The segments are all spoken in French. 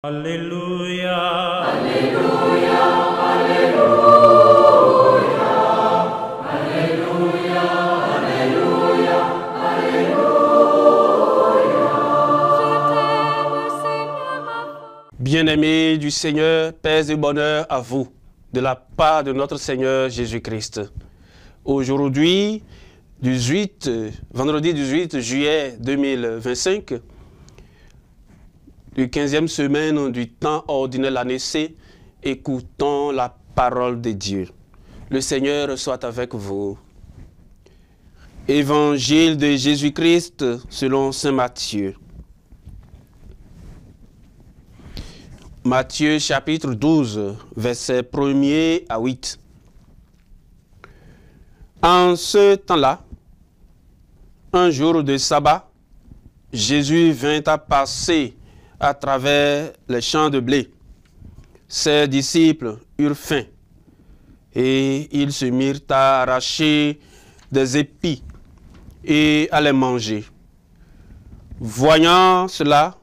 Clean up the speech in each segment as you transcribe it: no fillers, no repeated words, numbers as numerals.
Alléluia. Alléluia, Alléluia, Alléluia, Alléluia, Alléluia. Bien-aimés du Seigneur, paix et bonheur à vous, de la part de notre Seigneur Jésus-Christ. Aujourd'hui, vendredi 18 juillet 2025, du 15e semaine du temps ordinaire l'année C, écoutons la parole de Dieu. Le Seigneur soit avec vous. Évangile de Jésus-Christ selon saint Matthieu. Matthieu chapitre 12, versets 1er à 8. En ce temps-là, un jour de sabbat, Jésus vint à passer à travers les champs de blé. Ses disciples eurent faim et ils se mirent à arracher des épis et à les manger. Voyant cela,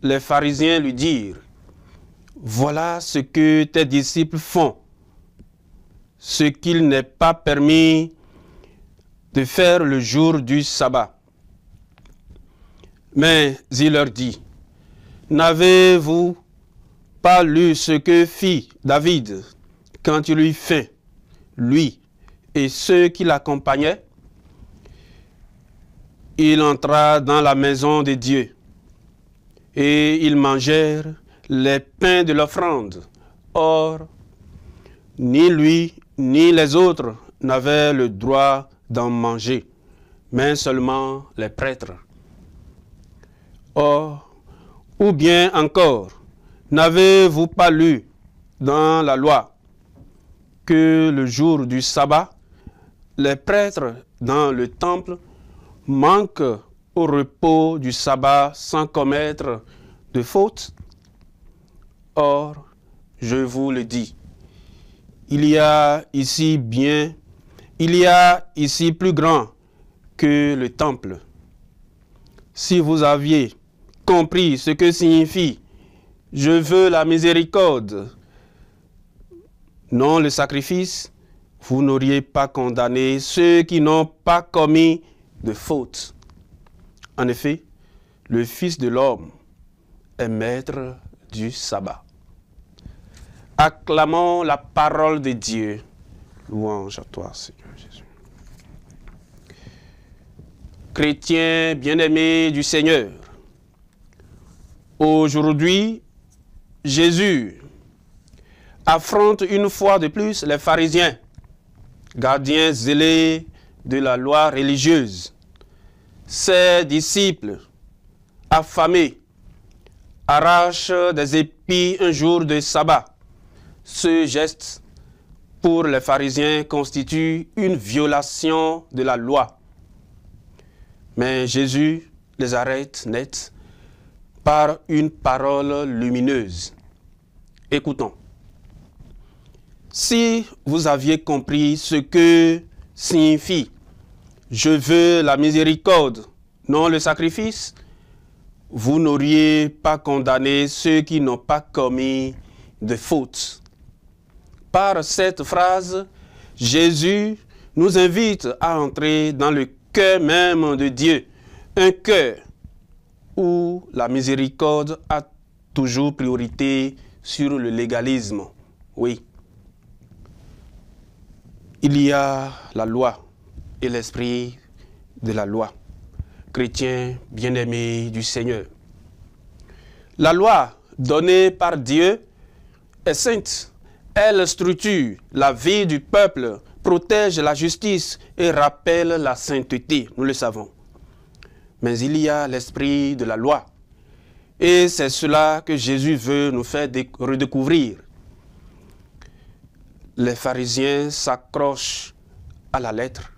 les pharisiens lui dirent: voilà ce que tes disciples font, ce qu'il n'est pas permis de faire le jour du sabbat. Mais il leur dit: n'avez-vous pas lu ce que fit David quand il eut faim, lui et ceux qui l'accompagnaient? Il entra dans la maison de Dieu et ils mangèrent les pains de l'offrande. Or, ni lui ni les autres n'avaient le droit d'en manger, mais seulement les prêtres. Or, ou bien encore, n'avez-vous pas lu dans la loi que le jour du sabbat, les prêtres dans le temple manquent au repos du sabbat sans commettre de faute? Or, je vous le dis, il y a ici plus grand que le temple. Si vous aviez compris ce que signifie « Je veux la miséricorde », non le sacrifice, vous n'auriez pas condamné ceux qui n'ont pas commis de faute. En effet, le Fils de l'homme est maître du sabbat. Acclamons la parole de Dieu. Louange à toi, Seigneur Jésus. Chrétiens bien-aimés du Seigneur, aujourd'hui, Jésus affronte une fois de plus les pharisiens, gardiens zélés de la loi religieuse. Ses disciples, affamés, arrachent des épis un jour de sabbat. Ce geste, pour les pharisiens, constitue une violation de la loi. Mais Jésus les arrête net par une parole lumineuse. Écoutons. Si vous aviez compris ce que signifie « Je veux la miséricorde, non le sacrifice », vous n'auriez pas condamné ceux qui n'ont pas commis de faute. Par cette phrase, Jésus nous invite à entrer dans le cœur même de Dieu, un cœur où la miséricorde a toujours priorité sur le légalisme. Oui. Il y a la loi et l'esprit de la loi. Chrétiens bien-aimés du Seigneur. La loi donnée par Dieu est sainte. Elle structure la vie du peuple, protège la justice et rappelle la sainteté, nous le savons. Mais il y a l'esprit de la loi. Et c'est cela que Jésus veut nous faire redécouvrir. Les pharisiens s'accrochent à la lettre,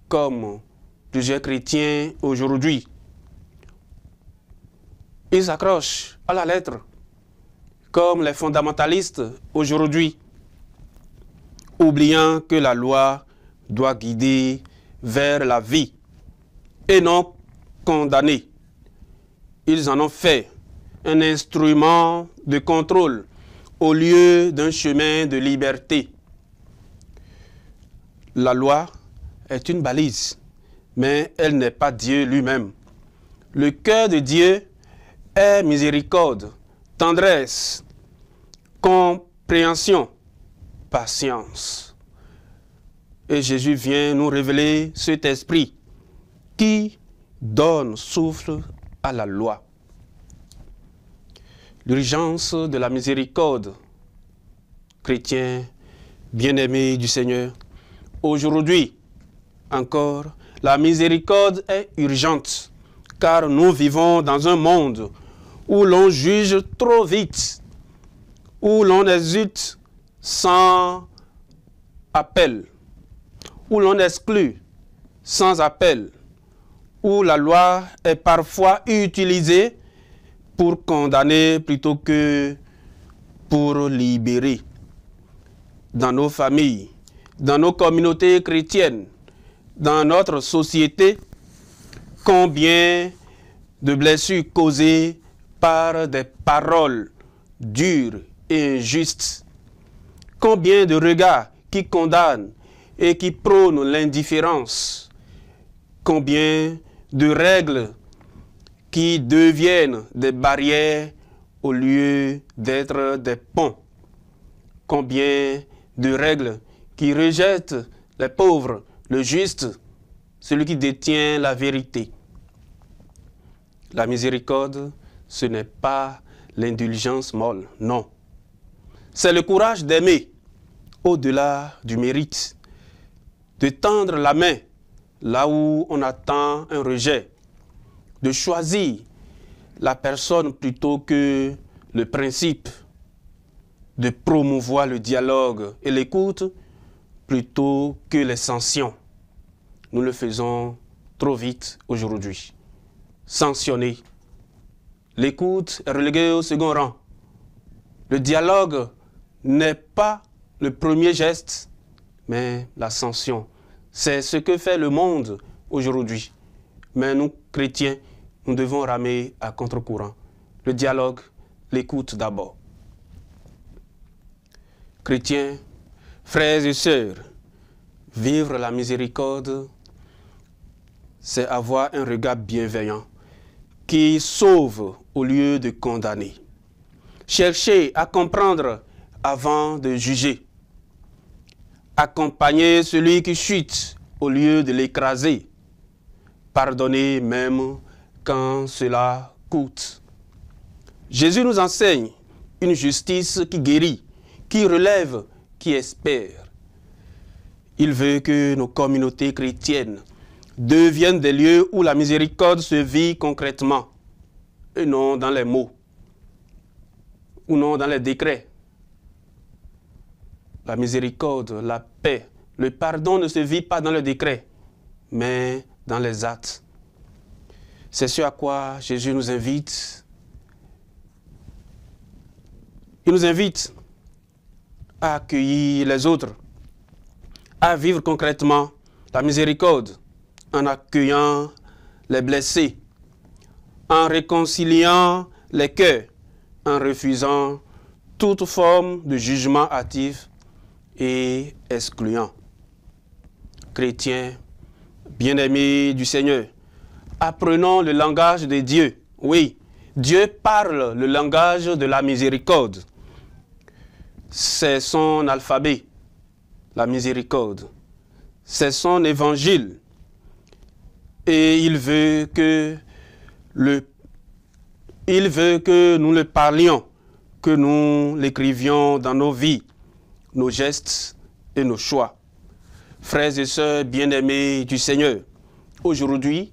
comme plusieurs chrétiens aujourd'hui. Ils s'accrochent à la lettre, comme les fondamentalistes aujourd'hui, oubliant que la loi doit guider vers la vie et non condamner. Ils en ont fait un instrument de contrôle au lieu d'un chemin de liberté. La loi est une balise, mais elle n'est pas Dieu lui-même. Le cœur de Dieu est miséricorde, tendresse, compréhension, patience. Et Jésus vient nous révéler cet esprit qui donne souffle à la loi. L'urgence de la miséricorde, chrétiens bien-aimés du Seigneur, aujourd'hui encore, la miséricorde est urgente, car nous vivons dans un monde où l'on juge trop vite, où l'on hésite sans appel, où l'on exclut sans appel, où la loi est parfois utilisée pour condamner plutôt que pour libérer. Dans nos familles, dans nos communautés chrétiennes, dans notre société, combien de blessures causées par des paroles dures et injustes, combien de regards qui condamnent et qui prônent l'indifférence, combien de règles qui deviennent des barrières au lieu d'être des ponts. Combien de règles qui rejettent les pauvres, le juste, celui qui détient la vérité. La miséricorde, ce n'est pas l'indulgence molle, non. C'est le courage d'aimer au-delà du mérite, de tendre la main là où on attend un rejet, de choisir la personne plutôt que le principe, de promouvoir le dialogue et l'écoute plutôt que les sanctions. Nous le faisons trop vite aujourd'hui. Sanctionner. L'écoute est reléguée au second rang. Le dialogue n'est pas le premier geste, mais la sanction. C'est ce que fait le monde aujourd'hui. Mais nous, chrétiens, nous devons ramer à contre-courant. Le dialogue, l'écoute d'abord. Chrétiens, frères et sœurs, vivre la miséricorde, c'est avoir un regard bienveillant qui sauve au lieu de condamner. Chercher à comprendre avant de juger. Accompagner celui qui chute au lieu de l'écraser. Pardonner même quand cela coûte. Jésus nous enseigne une justice qui guérit, qui relève, qui espère. Il veut que nos communautés chrétiennes deviennent des lieux où la miséricorde se vit concrètement, et non dans les mots, ou non dans les décrets. La miséricorde, la paix, le pardon ne se vit pas dans le décret, mais dans les actes. C'est ce à quoi Jésus nous invite. Il nous invite à accueillir les autres, à vivre concrètement la miséricorde en accueillant les blessés, en réconciliant les cœurs, en refusant toute forme de jugement hâtif et excluant. Chrétiens, bien-aimés du Seigneur, apprenons le langage de Dieu. Oui, Dieu parle le langage de la miséricorde. C'est son alphabet, la miséricorde. C'est son évangile. Et il veut que nous le parlions, que nous l'écrivions dans nos vies, nos gestes et nos choix. Frères et sœurs bien-aimés du Seigneur, aujourd'hui,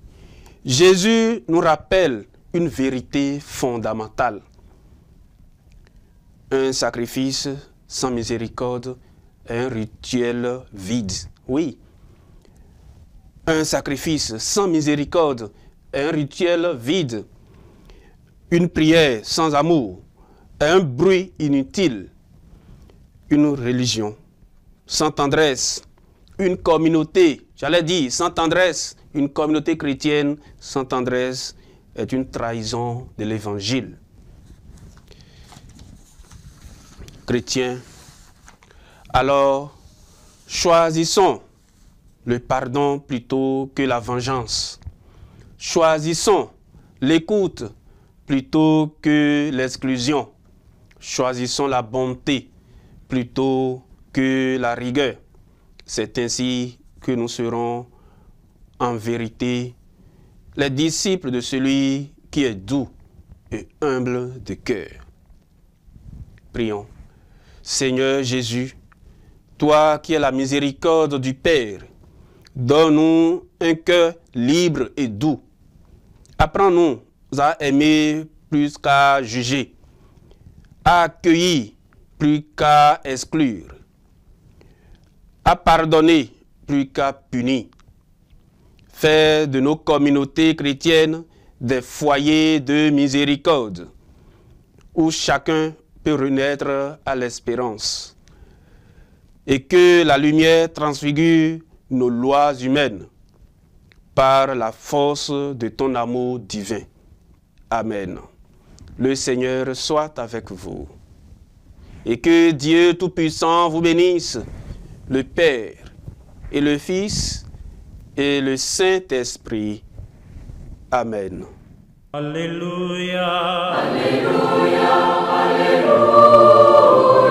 Jésus nous rappelle une vérité fondamentale. Un sacrifice sans miséricorde est un rituel vide. Oui. Un sacrifice sans miséricorde est un rituel vide. Une prière sans amour est un bruit inutile. Une religion sans tendresse, une communauté, j'allais dire sans tendresse, une communauté chrétienne sans tendresse est une trahison de l'évangile. chrétiens. Alors, choisissons le pardon plutôt que la vengeance. Choisissons l'écoute plutôt que l'exclusion. Choisissons la bonté plutôt que la rigueur. C'est ainsi que nous serons en vérité les disciples de celui qui est doux et humble de cœur. Prions. Seigneur Jésus, toi qui es la miséricorde du Père, donne-nous un cœur libre et doux. Apprends-nous à aimer plus qu'à juger, à accueillir plus qu'à exclure, à pardonner plus qu'à punir. Fais de nos communautés chrétiennes des foyers de miséricorde, où chacun peut renaître à l'espérance, et que la lumière transfigure nos lois humaines par la force de ton amour divin. Amen. Le Seigneur soit avec vous. Et que Dieu Tout-Puissant vous bénisse, le Père et le Fils et le Saint-Esprit. Amen. Alléluia. Alléluia, Alléluia.